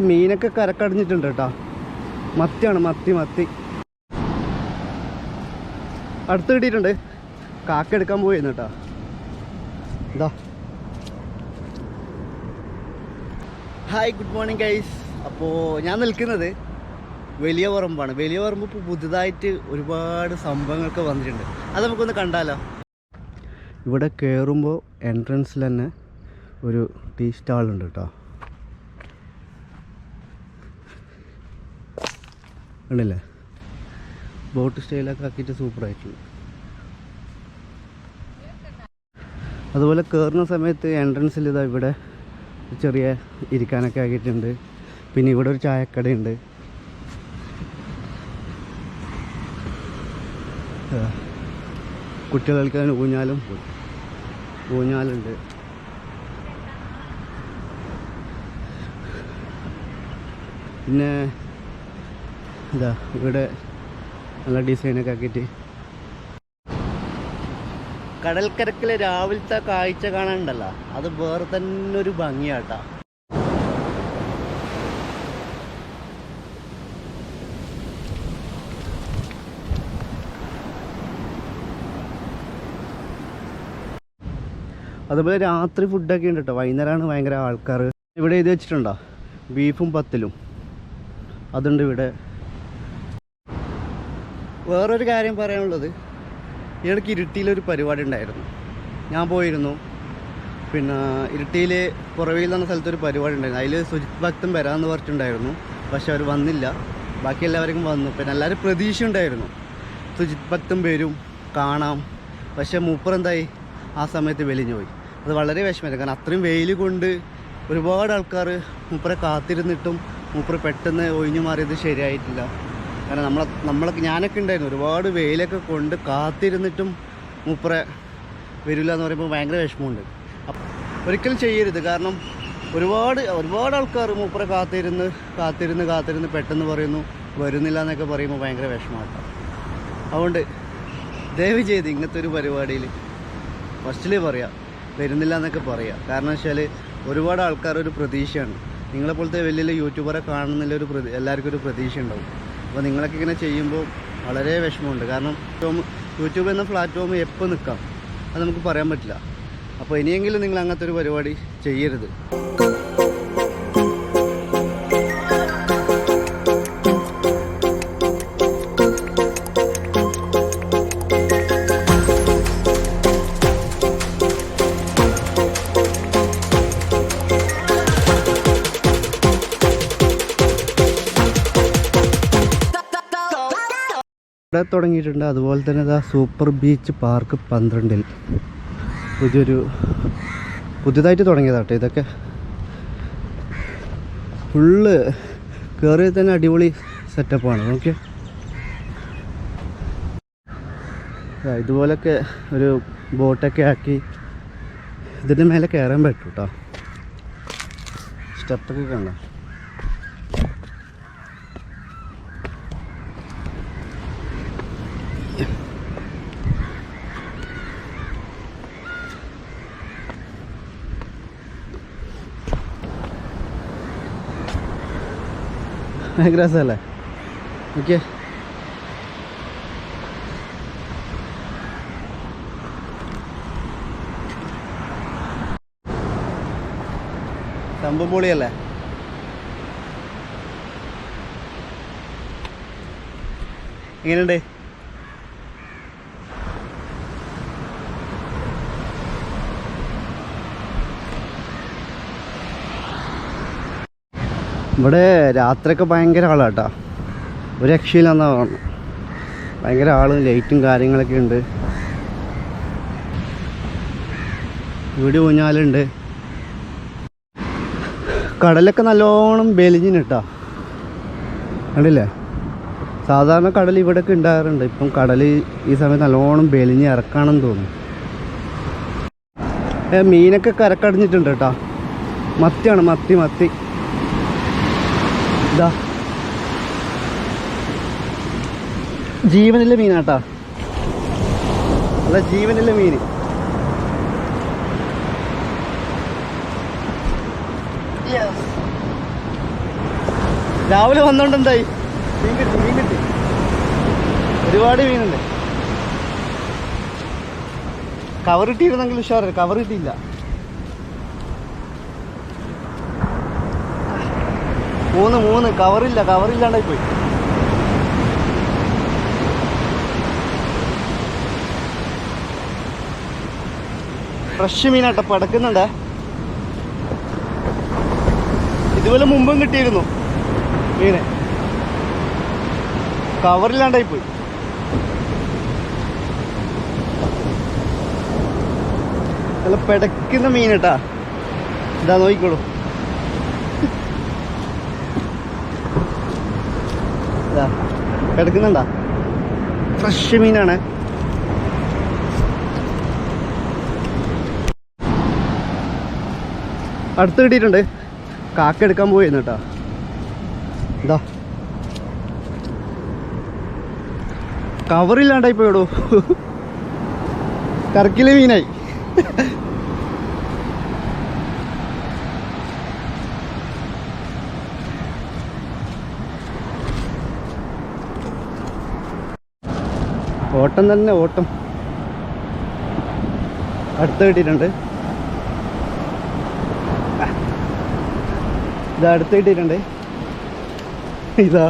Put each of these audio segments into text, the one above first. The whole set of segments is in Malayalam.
മീനൊക്കെ കരക്കടിഞ്ഞിട്ടുണ്ട് കേട്ടോ. മത്തിയാണ്, മത്തി അടുത്ത് കിട്ടിയിട്ടുണ്ട്. കാക്ക എടുക്കാൻ പോയിരുന്നു കേട്ടോ. ഇതാ, ഹായ്, ഗുഡ് മോർണിംഗ് ഗൈസ്. അപ്പോൾ ഞാൻ നിൽക്കുന്നത് വലിയ പറമ്പാണ്. വലിയ പറമ്പ് ഇപ്പോൾ പുതുതായിട്ട് ഒരുപാട് സംഭവങ്ങളൊക്കെ വന്നിട്ടുണ്ട്. അത് നമുക്കൊന്ന് കണ്ടാലോ. ഇവിടെ കയറുമ്പോൾ എൻട്രൻസിൽ തന്നെ ഒരു ടീ സ്റ്റാളുണ്ട് കേട്ടോ. ഉണ്ടല്ലേ, ബോട്ട് സ്റ്റൈലൊക്കെ ആക്കിയിട്ട് സൂപ്പറായിട്ടുണ്ട്. അതുപോലെ കയറുന്ന സമയത്ത് എൻട്രൻസിൽ ഇതാ ഇവിടെ ചെറിയ ഇരിക്കാനൊക്കെ ആക്കിയിട്ടുണ്ട്. പിന്നെ ഇവിടെ ഒരു ചായക്കടയുണ്ട്. കുട്ടികൾ കളിക്കാൻ ഊഞ്ഞാലുണ്ട്. പിന്നെ ഇതാ ഇവിടെ നല്ല ഡിസൈനൊക്കെ ആക്കിയിട്ട്. കടൽക്കരക്കിലെ രാവിലത്തെ കാഴ്ച കാണാനുണ്ടല്ലോ, അത് വേറെ തന്നെ ഒരു ഭംഗിയാട്ടാ. അതുപോലെ രാത്രി ഫുഡൊക്കെ ഉണ്ട് കേട്ടോ. വൈകുന്നേരമാണ് ഭയങ്കര ആൾക്കാർ. ഇവിടെ എഴുതി വെച്ചിട്ടുണ്ടോ, ബീഫും പത്തലും അതുണ്ട് ഇവിടെ. വേറൊരു കാര്യം പറയാനുള്ളത്, ഇടയ്ക്ക് ഇരിട്ടിയിലൊരു പരിപാടി ഉണ്ടായിരുന്നു. ഞാൻ പോയിരുന്നു. പിന്നെ ഇരിട്ടിയിൽ പുറവിൽ എന്ന സ്ഥലത്തൊരു പരിപാടി ഉണ്ടായിരുന്നു. അതിൽ സുജിത് ഭക്തൻ വരാമെന്ന് പറഞ്ഞിട്ടുണ്ടായിരുന്നു. പക്ഷെ അവർ വന്നില്ല. ബാക്കി എല്ലാവർക്കും വന്നു. പിന്നെ എല്ലാവരും പ്രതീക്ഷ ഉണ്ടായിരുന്നു സുജിത് ഭക്തൻ വരും, കാണാം. പക്ഷെ മൂപ്പർ എന്തായി, ആ സമയത്ത് വെലിഞ്ഞു പോയി. അത് വളരെ വിഷമമായിരുന്നു. കാരണം അത്രയും വെയിൽ കൊണ്ട് ഒരുപാട് ആൾക്കാർ മൂപ്പരെ കാത്തിരുന്നിട്ടും മൂപ്പർ പെട്ടെന്ന് ഒഴിഞ്ഞു മാറിയത് ശരിയായിട്ടില്ല. കാരണം നമ്മളൊക്കെ ഞാനൊക്കെ ഉണ്ടായിരുന്നു, ഒരുപാട് വെയിലൊക്കെ കൊണ്ട് കാത്തിരുന്നിട്ടും മൂപ്പരെ വരില്ല എന്ന് പറയുമ്പോൾ ഭയങ്കര വിഷമമുണ്ട്. ഒരിക്കലും ചെയ്യരുത്. കാരണം ഒരുപാട് ആൾക്കാർ മൂപ്പരെ കാത്തിരുന്ന് പെട്ടെന്ന് പറയുന്നു വരുന്നില്ല എന്നൊക്കെ പറയുമ്പോൾ ഭയങ്കര വിഷമമാണ്. അതുകൊണ്ട് ദയവ് ചെയ്ത് ഇങ്ങനത്തെ ഒരു പരിപാടിയിൽ ഫസ്റ്റിൽ പറയാം, വരുന്നില്ല എന്നൊക്കെ പറയാം. കാരണം വെച്ചാൽ ഒരുപാട് ആൾക്കാരൊരു പ്രതീക്ഷയാണ്. നിങ്ങളെപ്പോലത്തെ വലിയ യൂട്യൂബറെ കാണുന്നതിലൊരു എല്ലാവർക്കും ഒരു പ്രതീക്ഷ ഉണ്ടാവും. അപ്പോൾ നിങ്ങളൊക്കെ ഇങ്ങനെ ചെയ്യുമ്പോൾ വളരെ വിഷമമുണ്ട്. കാരണം യൂട്യൂബ് എന്ന പ്ലാറ്റ്ഫോം എപ്പോൾ നിൽക്കാം അത് നമുക്ക് പറയാൻ പറ്റില്ല. അപ്പോൾ ഇനിയെങ്കിലും നിങ്ങൾ അങ്ങനത്തെ ഒരു പരിപാടി ചെയ്യരുത്. ഇവിടെ തുടങ്ങിയിട്ടുണ്ട്. അതുപോലെ തന്നെ ഇതാ സൂപ്പർ ബീച്ച് പാർക്ക് 12 പുതിയതായിട്ട് തുടങ്ങിയതാട്ടെ. ഇതൊക്കെ ഫുള്ള് കയറിയത് തന്നെ അടിപൊളി സെറ്റപ്പാണ്. ഓക്കെ, ഇതുപോലൊക്കെ ഒരു ബോട്ടൊക്കെ ആക്കി ഇതിൻ്റെ മേലെ കയറാൻ പറ്റും കേട്ടോ. സ്റ്റെപ്പൊക്കെ കാണാം. ഭയങ്കര രസമല്ലേ? ഓക്കെ, സംഭവം പൊളിയല്ലേ? എങ്ങനെയുണ്ട്? ഇവിടെ രാത്രിയൊക്കെ ഭയങ്കര ആളാട്ടോ. ഒരു രക്ഷയില്ലെന്നാണ് പറഞ്ഞത്. ഭയങ്കര ആള്, ലൈറ്റും കാര്യങ്ങളൊക്കെ ഉണ്ട്. വീട് ഊഞ്ഞാലുണ്ട്. കടലൊക്കെ നല്ലോണം വെലിഞ്ഞിന് കേട്ടോ. കണ്ടില്ലേ? സാധാരണ കടൽ ഇവിടെയൊക്കെ ഉണ്ടാകാറുണ്ട്. ഇപ്പം കടൽ ഈ സമയത്ത് നല്ലോണം വെലിഞ്ഞ് ഇറക്കാണെന്ന് തോന്നുന്നു. മീനൊക്കെ കരക്കടിഞ്ഞിട്ടുണ്ട് കേട്ടോ. മത്തിയാണ്, മത്തി ഇതാ ജീവനുള്ള മീനാട്ടാ. അല്ല, ജീവനുള്ള മീൻ. രാവിലെ വന്നോണ്ട് എന്തായി? മീൻ കിട്ടി. ഒരുപാട് മീനുണ്ട്. കവർ ഇട്ടിരുന്നെങ്കിൽ ഉഷാറ്. കവർ കിട്ടിയില്ല. മൂന്ന് കവറില്ലാണ്ടായി പോയി. ഫ്രഷ് മീനാട്ടോ, പടക്കുന്നുണ്ടേ. ഇതുപോലെ മുമ്പും കിട്ടിയിരുന്നു മീന്, കവറില്ലാണ്ടായി പോയി. നല്ല പിടക്കുന്ന മീൻ കേട്ടാ. ഇതാ നോക്കിക്കോളൂ. ഇതാ പിടക്കുന്നുണ്ടാ, ഫ്രഷ് മീനാണ്. അടുത്ത് കിട്ടിയിട്ടുണ്ട്. കാക്ക എടുക്കാൻ പോയിരുന്നു കേട്ടോ. ഇതാ കവറില്ലാണ്ടായി പോയിടൂ. കറക്കിലെ മീനായി. ഓട്ടം തന്നെ ഓട്ടം. അടുത്ത് കിട്ടിയിട്ടുണ്ട്. ഇതാ അടുത്ത് കിട്ടിയിട്ടുണ്ട്. ഇതാ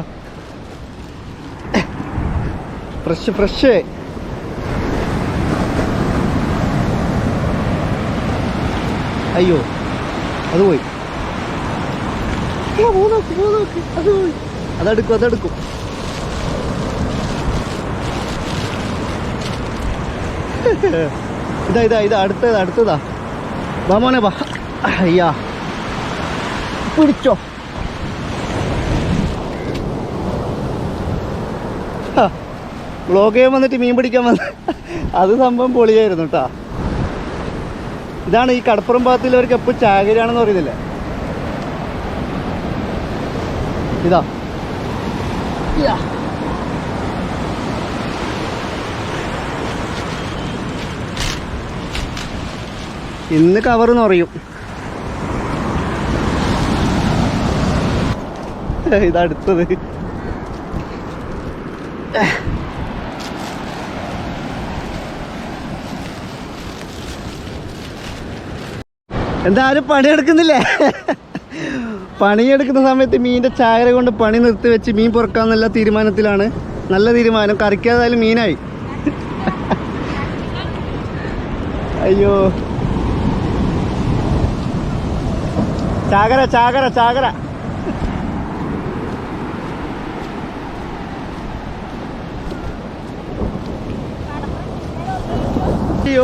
ഫ്രഷ്. അയ്യോ അത് പോയി. അത് പോയി. അതെടുക്കും. ഇതാ അടുത്തതാ. വാ മോനെ വാ. അയ്യാ പിടിച്ചോ. വ്ളോഗ് ചെയ്യാൻ വന്നിട്ട് മീൻ പിടിക്കാൻ വന്ന അത് സംഭവം പൊളിയായിരുന്നു കേട്ടോ. ഇതാണ് ഈ കടപ്പുറം ഭാഗത്തുള്ളവർക്ക് എപ്പോൾ ചാകരിയാണെന്ന് പറയുന്നില്ല. ഇതാ ഇന്ന് കവറെന്ന് പറയും. ഇതടുത്തത് എന്തായാലും പണിയെടുക്കുന്നില്ലേ? പണിയെടുക്കുന്ന സമയത്ത് മീനിൻ്റെ ചാകര കൊണ്ട് പണി നിർത്തി വെച്ച് മീൻ പൊറുക്കാന്നുള്ള തീരുമാനത്തിലാണ്. നല്ല തീരുമാനം. കറിക്കാതായാലും മീനായി. അയ്യോ ചാകര.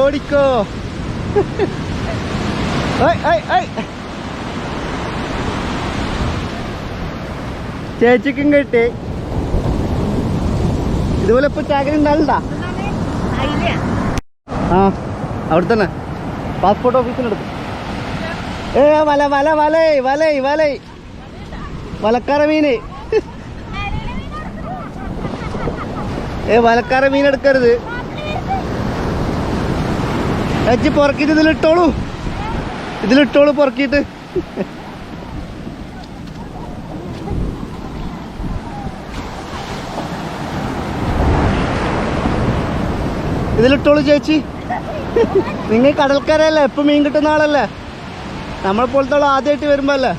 ഓടിക്കോ. ചേച്ചിക്കും കിട്ടി. ഇതുപോലെ ഇപ്പൊ ചാകര ഉണ്ടാകണ്ടാ? ആ അവിടെ തന്നെ പാസ്പോർട്ട് ഓഫീസിനടുത്ത്. വലക്കാര മീന്. വലക്കാര മീൻ എടുക്കരുത്. ചേച്ചി പൊറക്കിട്ട് ഇതിലിട്ടോളൂ പൊറക്കിട്ട്. ഇതിലിട്ടോളൂ ചേച്ചി. നിങ്ങൾ കടൽക്കരയല്ലേ, എപ്പോൾ മീൻ കിട്ടുന്ന ആളല്ലേ. നമ്മളെ പോലത്തെ ആദ്യമായിട്ട് വരുമ്പോ അല്ലേ.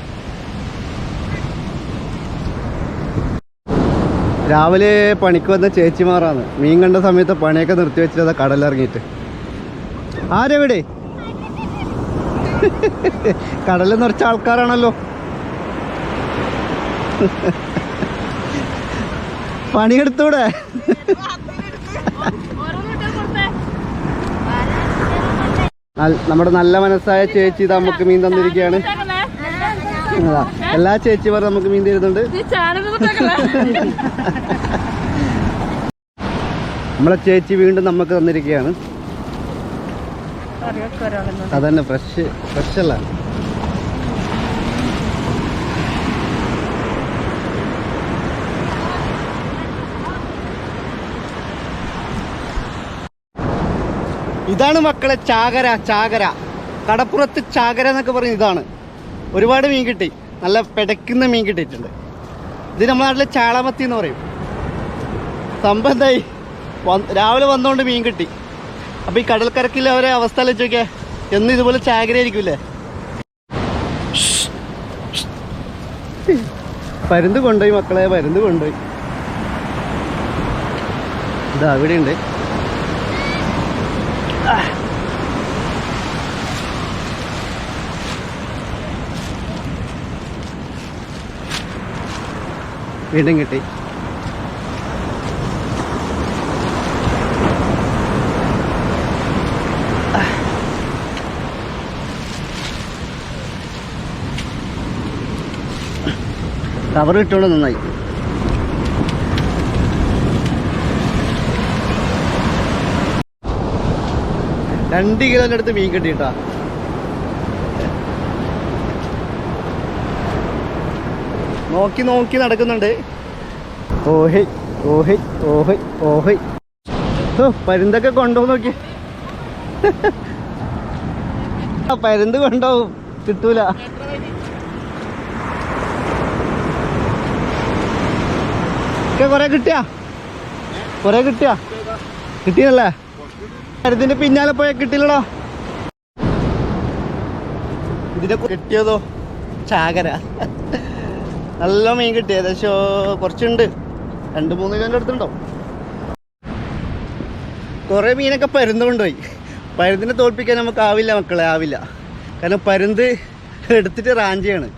രാവിലെ പണിക്ക് വന്ന ചേച്ചിമാറാണ്. മീൻ കണ്ട സമയത്ത് പണിയൊക്കെ നിർത്തി വെച്ചിട്ട് കടലിറങ്ങിയിട്ട്. ആരെവിടെ? കടലിൽ നിറച്ച ആൾക്കാരാണല്ലോ. പണിയെടുത്തൂടെ? നമ്മുടെ നല്ല മനസ്സായ ചേച്ചി ഇത് നമുക്ക് മീൻ തന്നിരിക്കുകയാണ്. എല്ലാ ചേച്ചിമാർ നമുക്ക് മീൻ തരുന്നുണ്ട്. നമ്മളെ ചേച്ചി വീണ്ടും നമുക്ക് തന്നിരിക്കുകയാണ്. അതന്നെ ഫ്രഷ് അല്ല. ഇതാണ് മക്കളെ ചാകര. കടപ്പുറത്ത് ചാകര എന്നൊക്കെ പറയുന്നത് ഇതാണ്. ഒരുപാട് മീൻ കിട്ടി. നല്ല പിടയ്ക്കുന്ന മീൻ കിട്ടിയിട്ടുണ്ട്. ഇത് നമ്മുടെ നാട്ടിലെ ചാളമത്തി എന്ന് പറയും. സംഭവം എന്തായി, രാവിലെ വന്നുകൊണ്ട് മീൻ കിട്ടി. അപ്പോൾ ഈ കടൽക്കരക്കില്ല അവരെ അവസ്ഥ വെച്ച് നോക്കിയാൽ എന്നും ഇതുപോലെ ചാകരയായിരിക്കില്ലേ. പരുന്ത് കൊണ്ടുപോയി മക്കളെ, പരുന്ത് കൊണ്ടുപോയി. ഇതാ അവിടെയുണ്ട്. വീണ്ടും കിട്ടി. കവർ ഇട്ടോണ്ട് നന്നായി. രണ്ട് കിലോൻ്റെ അടുത്ത് മീൻ കിട്ടിയിട്ടാ. നോക്കി നോക്കി നടക്കുന്നുണ്ട്. ഓഹൈ ഓഹൈ ഓഹൈ ഓഹൈ. ഓ പരുന്തൊക്കെ കൊണ്ടുപോകും നോക്കി. പരുന്ത് കൊണ്ടുപോകും, കിട്ടൂല. കൊറേ കിട്ടിയാ, കൊറേ കിട്ടിയാ, കിട്ടിയല്ലേ? ഇതിന്റെ പിന്നാലെ പോയാ കിട്ടില്ലടോ. ഇതിനെ കിട്ടിയതോ ചാകര. നല്ല മീൻ കിട്ടി, ഏകദേശം കുറച്ചുണ്ട്, 2-3 കിലോൻ്റെ അടുത്തുണ്ടോ. കുറേ മീനൊക്കെ പരുന്ത് കൊണ്ടുപോയി. പരുന്തിനെ തോൽപ്പിക്കാൻ നമുക്ക് ആവില്ല മക്കളെ, ആവില്ല. കാരണം പരുന്ത് എടുത്തിട്ട് റാഞ്ചിയാണ്.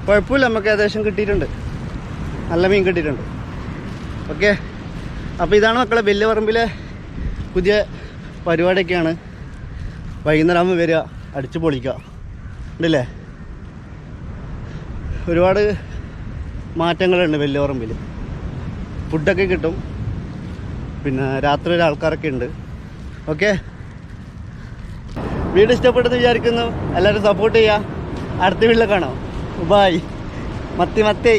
കുഴപ്പമില്ല, നമുക്ക് ഏകദേശം കിട്ടിയിട്ടുണ്ട്, നല്ല മീൻ കിട്ടിയിട്ടുണ്ട്. ഓക്കെ, അപ്പോൾ ഇതാണ് മക്കളെ വലിയ പറമ്പിലെ പുതിയ പരിപാടിയൊക്കെയാണ്. വൈകുന്നേരം ആകുമ്പോൾ വരിക, അടിച്ച് പൊളിക്കുക, ഉണ്ടല്ലേ. ഒരുപാട് മാറ്റങ്ങളുണ്ട് വലിയ പറമ്പിൽ. ഫുഡൊക്കെ കിട്ടും, പിന്നെ രാത്രി ഒരു ആൾക്കാരൊക്കെ ഉണ്ട്. ഓക്കെ, വീഡിയോ ഇഷ്ടപ്പെട്ടെന്ന് വിചാരിക്കുന്നു. എല്ലാവരും സപ്പോർട്ട് ചെയ്യുക. അടുത്ത വീട്ടിൽ കാണാം. ബൈ. മത്തി.